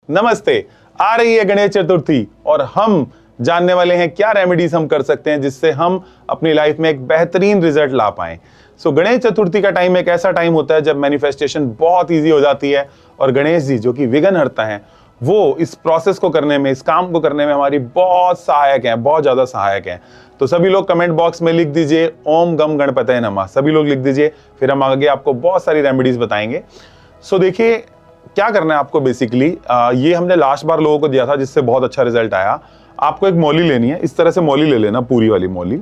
नमस्ते। आ रही है गणेश चतुर्थी और हम जानने वाले हैं क्या रेमेडीज हम कर सकते हैं जिससे हम अपनी लाइफ में एक बेहतरीन रिजल्ट ला पाएं। गणेश चतुर्थी का टाइम एक ऐसा टाइम होता है जब मैनिफेस्टेशन बहुत इजी हो जाती है और गणेश जी जो कि विघ्नहर्ता हैं वो इस प्रोसेस को करने में, इस काम को करने में हमारी बहुत सहायक हैं, बहुत ज्यादा सहायक हैं। तो सभी लोग कमेंट बॉक्स में लिख दीजिए ओम गम गणपतये नमः, सभी लोग लिख दीजिए, फिर हम आगे आपको बहुत सारी रेमेडीज बताएंगे। देखिए क्या करना है आपको बेसिकली, ये हमने लास्ट बार लोगों को दिया था जिससे बहुत अच्छा रिजल्ट आया। आपको एक मौली लेनी है, इस तरह से मौली ले लेना, पूरी वाली मौली।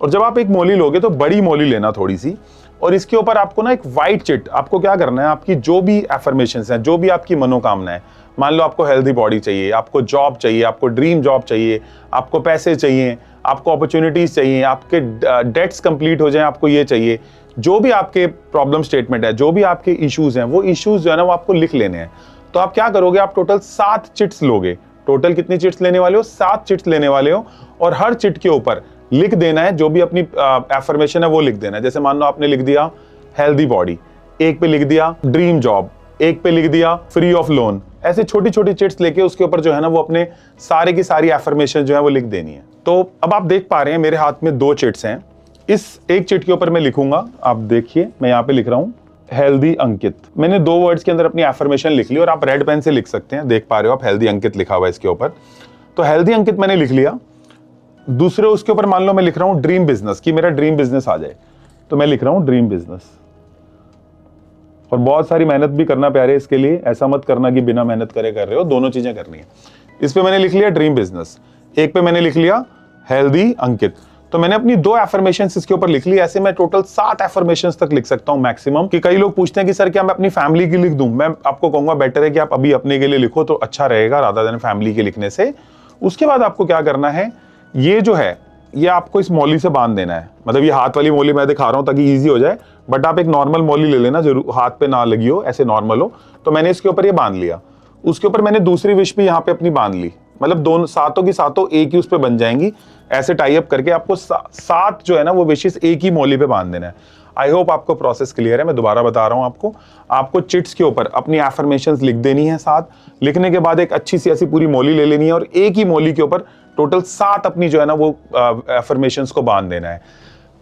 और जब आप एक मौली लोगे तो बड़ी मौली लेना थोड़ी सी, और इसके ऊपर आपको ना एक व्हाइट चिट, आपको क्या करना है, आपकी जो भी एफर्मेशंस हैं, जो भी आपकी मनोकामना है, मान लो आपको हेल्दी बॉडी चाहिए, आपको जॉब चाहिए, आपको ड्रीम जॉब चाहिए, आपको पैसे चाहिए, आपको अपॉर्चुनिटीज चाहिए, आपके डेट्स कंप्लीट हो जाएं, आपको ये चाहिए, जो भी आपके प्रॉब्लम स्टेटमेंट है, जो भी आपके इश्यूज हैं, वो इश्यूज जो है ना वो आपको लिख लेने हैं। तो आप क्या करोगे, आप टोटल 7 चिट्स लोगे। टोटल कितनी चिट्स लेने वाले हो? 7 चिट्स लेने वाले हो, और हर चिट के ऊपर लिख देना है जो भी अपनी एफर्मेशन है वो लिख देना है। जैसे मान लो आपने लिख दिया हेल्दी बॉडी, एक पे लिख दिया ड्रीम जॉब, एक पे लिख दिया फ्री ऑफ लोन। ऐसे छोटी छोटी चिट्स लेके उसके ऊपर जो है ना वो अपने सारे की सारी एफर्मेशन जो है वो लिख देनी है। तो अब आप देख पा रहे हैं मेरे हाथ में 2 चिट्स हैं। इस एक चिट के ऊपर मैं लिखूंगा, आप देखिए मैं यहाँ पे लिख रहा हूँ हेल्दी अंकित। मैंने 2 वर्ड्स के अंदर अपनी एफर्मेशन लिख ली, और आप रेड पेन से लिख सकते हैं, देख पा रहे हो आप हेल्दी अंकित लिखा हुआ है इसके ऊपर। तो हेल्दी अंकित मैंने लिख लिया। दूसरे उसके ऊपर मान लो मैं लिख रहा हूँ ड्रीम बिजनेस, कि मेरा ड्रीम बिजनेस आ जाए, तो मैं लिख रहा हूँ ड्रीम बिजनेस। और बहुत सारी मेहनत भी करना प्यारे इसके लिए, ऐसा मत करना कि बिना मेहनत करे कर रहे हो, दोनों चीजें करनी है। इस पे मैंने लिख लिया ड्रीम बिजनेस, एक पे मैंने लिख लिया हेल्दी अंकित। तो मैंने अपनी 2 एफर्मेशंस इसके ऊपर लिख ली। ऐसे मैं टोटल 7 एफर्मेशंस तक लिख सकता हूं मैक्सिमम। कि कई लोग पूछते हैं कि सर क्या मैं अपनी फैमिली की लिख दूं? मैं आपको कहूंगा बेटर है कि आप अभी अपने के लिए लिखो तो अच्छा रहेगा रादर देन फैमिली के लिखने से। उसके बाद आपको क्या करना है, ये जो है ये आपको इस मौली से बांध देना है। मतलब ये हाथ वाली मौली मैं दिखा रहा हूं ताकि ईजी हो जाए, बट आप एक नॉर्मल मौली ले लेना, जरूर हाथ पे ना लगी हो, ऐसे नॉर्मल हो। तो मैंने इसके ऊपर ये बांध लिया। उसके ऊपर मैंने दूसरी विश भी यहाँ पे अपनी बांध ली, मतलब दोनों सातों की सातों एक ही उस पे बन जाएंगी। ऐसे टाई अप करके आपको 7 जो है ना वो विशेष एक ही मौली पे बांध देना है। आई होप आपको प्रोसेस क्लियर है। मैं दोबारा बता रहा हूं आपको चिट्स के ऊपर अपनी एफर्मेशंस लिख देनी है 7। लिखने के बाद एक अच्छी सी ऐसी पूरी मौली ले लेनी है, और एक ही मौली के ऊपर टोटल 7 अपनी जो है ना वो एफर्मेशंस को बांध देना है।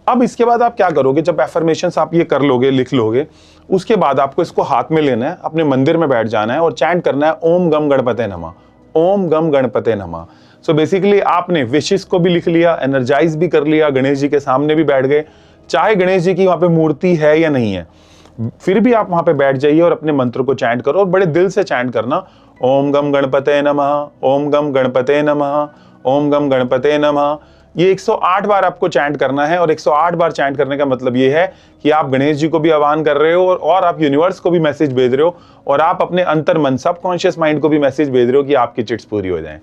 अब इसके बाद आप क्या करोगे, जब एफर्मेशंस आप ये कर लोगे, लिख लोगे, उसके बाद आपको इसको हाथ में लेना है, अपने मंदिर में बैठ जाना है और चैंट करना है ओम गम गणपतये नमः, ओम गम गणपतये नमः। बेसिकली आपने विशेष को भी लिख लिया, एनर्जाइज भी कर लिया, गणेश जी के सामने भी बैठ गए। चाहे गणेश जी की वहां पे मूर्ति है या नहीं है, फिर भी आप वहां पे बैठ जाइए और अपने मंत्र को चैंट करो, और बड़े दिल से चैंट करना ओम गम गणपतये नमः, ओम गम गणपतये नमः, ओम गम गणपतये नमः। ये 108 बार आपको चैंट करना है, और 108 बार चैंट करने का मतलब ये है कि आप गणेश जी को भी आह्वान कर रहे हो, और आप यूनिवर्स को भी मैसेज भेज रहे हो, और आप अपने अंतर मन, सबकॉन्शियस माइंड को भी मैसेज भेज रहे हो कि आपकी चिट्स पूरी हो जाएं।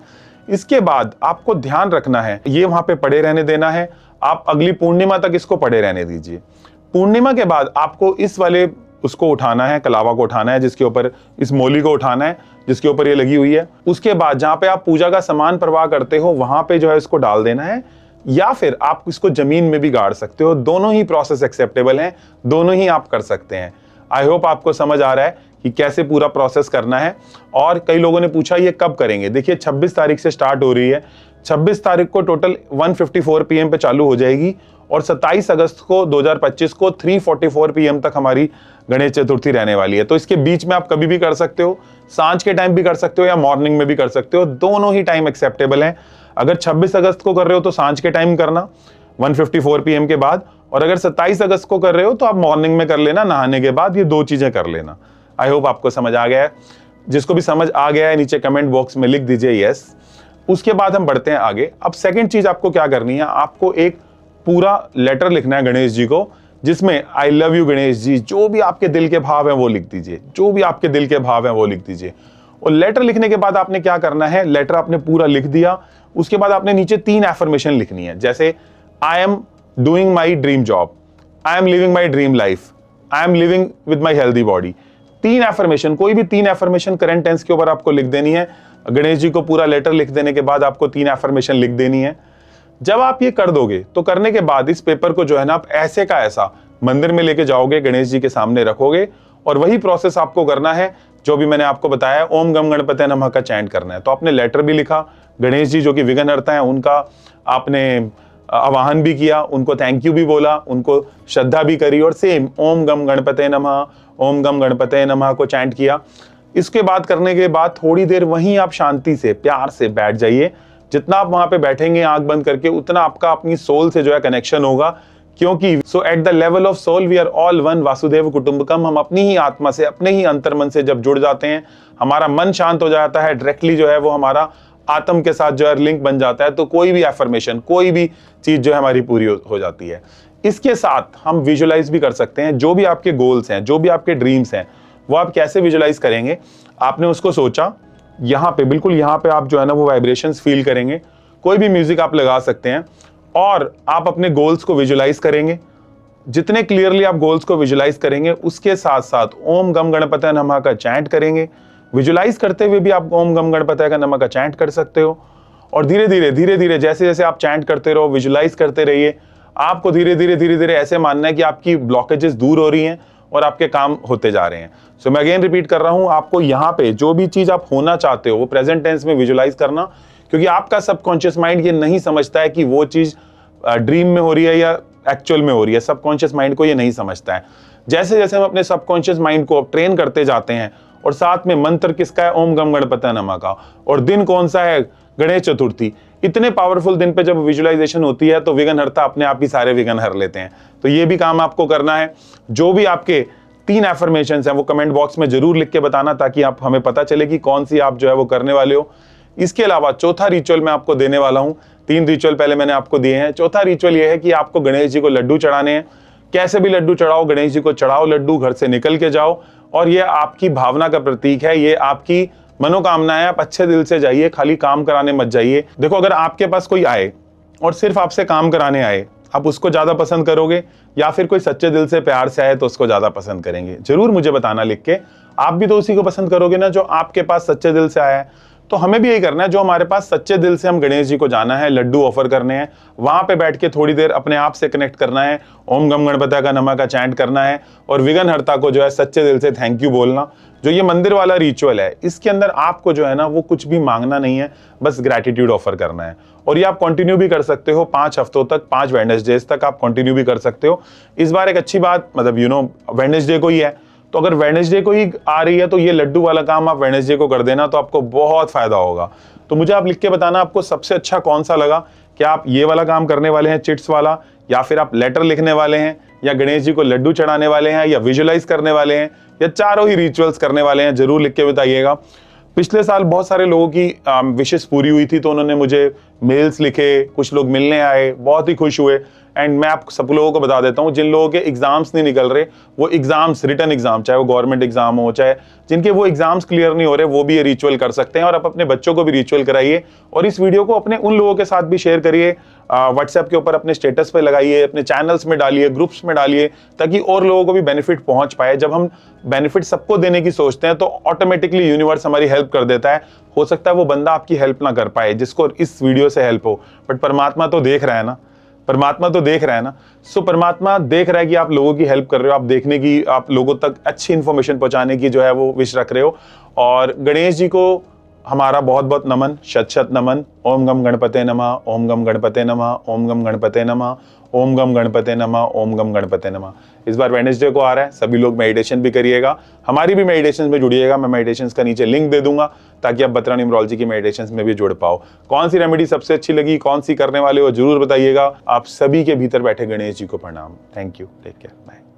इसके बाद आपको ध्यान रखना है, ये वहां पे पड़े रहने देना है। आप अगली पूर्णिमा तक इसको पड़े रहने दीजिए। पूर्णिमा के बाद आपको इस वाले उसको उठाना है, कलावा को उठाना है, जिसके ऊपर इस मौली को उठाना है, जिसके ऊपर ये लगी हुई है। उसके बाद जहां पे आप पूजा का सामान प्रवाह करते हो वहां पे जो है इसको डाल देना है, या फिर आप इसको जमीन में भी गाड़ सकते हो। दोनों ही प्रोसेस एक्सेप्टेबल हैं, दोनों ही आप कर सकते हैं। आई होप आपको समझ आ रहा है कि कैसे पूरा प्रोसेस करना है। और कई लोगों ने पूछा ये कब करेंगे, देखिए 26 तारीख से स्टार्ट हो रही है। 26 तारीख को टोटल 1:54 PM पे चालू हो जाएगी, और 27 अगस्त को 2025 को 3:44 PM तक हमारी गणेश चतुर्थी रहने वाली है। तो इसके बीच में आप कभी भी कर सकते हो, सांझ के टाइम भी कर सकते हो या मॉर्निंग में भी कर सकते हो, दोनों ही टाइम एक्सेप्टेबल हैं। अगर 26 अगस्त को कर रहे हो तो सांझ के टाइम करना 1:54 PM के बाद, और अगर 27 अगस्त को कर रहे हो तो आप मॉर्निंग में कर लेना, नहाने के बाद, ये 2 चीजें कर लेना। आई होप आपको समझ आ गया है। जिसको भी समझ आ गया है नीचे कमेंट बॉक्स में लिख दीजिए यस। उसके बाद हम बढ़ते हैं आगे। अब सेकंड चीज आपको क्या करनी है, आपको एक पूरा लेटर लिखना है गणेश जी को, जिसमें I love you Ganesh ji, जो भी आपके दिल के भाव हैं वो लिख दीजिए, जो भी आपके दिल के भाव हैं वो लिख दीजिए। और लेटर लिखने के बाद आपने क्या करना है, लेटर आपने पूरा लिख दिया, उसके बाद आपने नीचे 3 एफर्मेशन लिखनी है। जैसे I am doing my dream job, I am living my dream life, I am living with my healthy body. 3 affirmation, कोई भी 3 एफर्मेशन करंट टेंस के ऊपर आपको लिख देनी है। गणेश जी को पूरा लेटर लिख देने के बाद आपको 3 एफर्मेशन लिख देनी है। जब आप ये कर दोगे तो करने के बाद इस पेपर को जो है ना आप ऐसे का ऐसा मंदिर में लेके जाओगे, गणेश जी के सामने रखोगे, और वही प्रोसेस आपको करना है जो भी मैंने आपको बताया, ओम गम गणपते नमः का चैंट करना है। तो आपने लेटर भी लिखा, गणेश जी जो कि विघ्नहर्ता है उनका आपने आवाहन भी किया, उनको थैंक यू भी बोला, उनको श्रद्धा भी करी और सेम ओम गम गणपते नमः, ओम गम गणपते नमः को चैंट किया। इसके बाद करने के बाद थोड़ी देर वहीं आप शांति से प्यार से बैठ जाइए। जितना आप वहां पे बैठेंगे आंख बंद करके, उतना आपका अपनी सोल से जो है कनेक्शन होगा, क्योंकि so at the level of soul we are all one वासुदेव कुटुंबकम। हम अपनी ही आत्मा से, अपने ही अंतर्मन से जब जुड़ जाते हैं, हमारा मन शांत हो जाता है, डायरेक्टली जो है वो हमारा आत्म के साथ जो है लिंक बन जाता है, तो कोई भी एफर्मेशन, कोई भी चीज जो है हमारी पूरी हो जाती है। इसके साथ हम विजुअलाइज भी कर सकते हैं। जो भी आपके गोल्स हैं, जो भी आपके ड्रीम्स हैं, वो आप कैसे विजुअलाइज करेंगे? आपने उसको सोचा, यहाँ पे बिल्कुल यहाँ पे आप जो है ना वो वाइब्रेशंस फील करेंगे। कोई भी म्यूजिक आप लगा सकते हैं और आप अपने गोल्स को विजुअलाइज करेंगे। जितने क्लियरली आप गोल्स को विजुअलाइज करेंगे, उसके साथ साथ ओम गम गणपते नमः का चैंट करेंगे। विजुअलाइज करते हुए भी आप ओम गम गणपते नमः का चैंट कर सकते हो। और धीरे धीरे जैसे जैसे आप चैंट करते रहो, विजुअलाइज करते रहिए। आपको धीरे धीरे ऐसे मानना है कि आपकी ब्लॉकेजेस दूर हो रही हैं और आपके काम होते जा रहे हैं। सो मैं अगेन रिपीट कर रहा हूं, आपको यहाँ पे जो भी चीज आप होना चाहते हो वो प्रेजेंट टेंस में विजुअलाइज करना, क्योंकि आपका सबकॉन्शियस माइंड ये नहीं समझता है कि वो चीज ड्रीम में हो रही है या एक्चुअल में हो रही है। सबकॉन्शियस माइंड को ये नहीं समझता है। जैसे जैसे हम अपने सबकॉन्शियस माइंड को ट्रेन करते जाते हैं, और साथ में मंत्र किसका है? ओम गम गणपते नमः का। और दिन कौन सा है? गणेश चतुर्थी। इतने पावरफुल दिन पे जब विजुअलाइजेशन होती है तो विघ्नहर्ता अपने आप ही सारे विघ्न हर लेते हैं। तो ये भी काम आपको करना है। जो भी आपके 3 एफर्मेशंस हैं वो कमेंट बॉक्स में जरूर लिख के बताना, ताकि आप हमें पता चले कि कौन सी आप जो है वो करने वाले हो। इसके अलावा चौथा रिचुअल मैं आपको देने वाला हूं। 3 रिचुअल पहले मैंने आपको दिए हैं। चौथा रिचुअल ये है कि आपको गणेश जी को लड्डू चढ़ाने हैं। कैसे भी लड्डू चढ़ाओ, गणेश जी को चढ़ाओ लड्डू, घर से निकल के जाओ। और ये आपकी भावना का प्रतीक है, ये आपकी मनोकामना है। आप अच्छे दिल से जाइए, खाली काम कराने मत जाइए। देखो, अगर आपके पास कोई आए और सिर्फ आपसे काम कराने आए, आप उसको ज्यादा पसंद करोगे, या फिर कोई सच्चे दिल से प्यार से आए तो उसको ज्यादा पसंद करेंगे? जरूर मुझे बताना लिख के। आप भी तो उसी को पसंद करोगे ना जो आपके पास सच्चे दिल से आया है। तो हमें भी यही करना है, जो हमारे पास सच्चे दिल से हम गणेश जी को जाना है, लड्डू ऑफर करने हैं, वहां पे बैठ के थोड़ी देर अपने आप से कनेक्ट करना है, ओम गम गणपते का नमः का चैंट करना है, और विघ्नहर्ता को जो है सच्चे दिल से थैंक यू बोलना। जो ये मंदिर वाला रिचुअल है, इसके अंदर आपको जो है ना वो कुछ भी मांगना नहीं है, बस ग्रैटिट्यूड ऑफर करना है। और ये आप कंटिन्यू भी कर सकते हो 5 हफ्तों तक, 5 वेडनेसडेज तक आप कंटिन्यू भी कर सकते हो। इस बार एक अच्छी बात, मतलब वेडनेसडे को ही है, तो अगर वेडनेसडे को ही आ रही है तो ये लड्डू वाला काम आप वेडनेसडे को कर देना, तो आपको बहुत फायदा होगा। तो मुझे आप लिख के बताना आपको सबसे अच्छा कौन सा लगा। क्या आप ये वाला काम करने वाले हैं, चिट्स वाला, या फिर आप लेटर लिखने वाले हैं, या गणेश जी को लड्डू चढ़ाने वाले हैं, या विजुअलाइज करने वाले हैं, या चारों ही रिचुअल्स करने वाले हैं? जरूर लिख के बताइएगा। पिछले साल बहुत सारे लोगों की विशेष पूरी हुई थी, तो उन्होंने मुझे मेल्स लिखे, कुछ लोग मिलने आए, बहुत ही खुश हुए। एंड मैं आप सब लोगों को बता देता हूँ, जिन लोगों के एग्जाम्स नहीं निकल रहे, वो एग्जाम्स, रिटन एग्जाम, चाहे वो गवर्नमेंट एग्जाम हो, चाहे जिनके वो एग्जाम्स क्लियर नहीं हो रहे, वो भी ये रिचुअल कर सकते हैं। और आप अपने बच्चों को भी रिचुअल कराइए, और इस वीडियो को अपने उन लोगों के साथ भी शेयर करिए, व्हाट्सएप के ऊपर अपने स्टेटस पे लगाइए, अपने चैनल्स में डालिए, ग्रुप्स में डालिए, ताकि और लोगों को भी बेनिफिट पहुंच पाए। जब हम बेनिफिट सबको देने की सोचते हैं तो ऑटोमेटिकली यूनिवर्स हमारी हेल्प कर देता है। हो सकता है वो बंदा आपकी हेल्प ना कर पाए जिसको इस वीडियो से हेल्प हो, बट परमात्मा तो देख रहा है ना, परमात्मा तो देख रहा है ना। सो परमात्मा देख रहा है कि आप लोगों की हेल्प कर रहे हो, आप देखने की, आप लोगों तक अच्छी इंफॉर्मेशन पहुंचाने की जो है वो विश रख रहे हो। और गणेश जी को हमारा बहुत बहुत नमन, शत शत नमन। ओम गम गणपते नमः, ओम गम गणपते नमः, ओम गम गणपते नमः, ओम गम गणपते नमः, ओम गम गणपते नमः। इस बार वेडनेसडे को आ रहा है, सभी लोग मेडिटेशन भी करिएगा, हमारी भी मेडिटेशन में जुड़िएगा। मैं मेडिटेशन का नीचे लिंक दे दूंगा, ताकि आप बत्रा न्यूमरोलॉजी की मेडिटेशन में भी जुड़ पाओ। कौन सी रेमेडी सबसे अच्छी लगी, कौन सी करने वाले हो, जरूर बताइएगा। आप सभी के भीतर बैठे गणेश जी को प्रणाम। Thank you, take care, bye.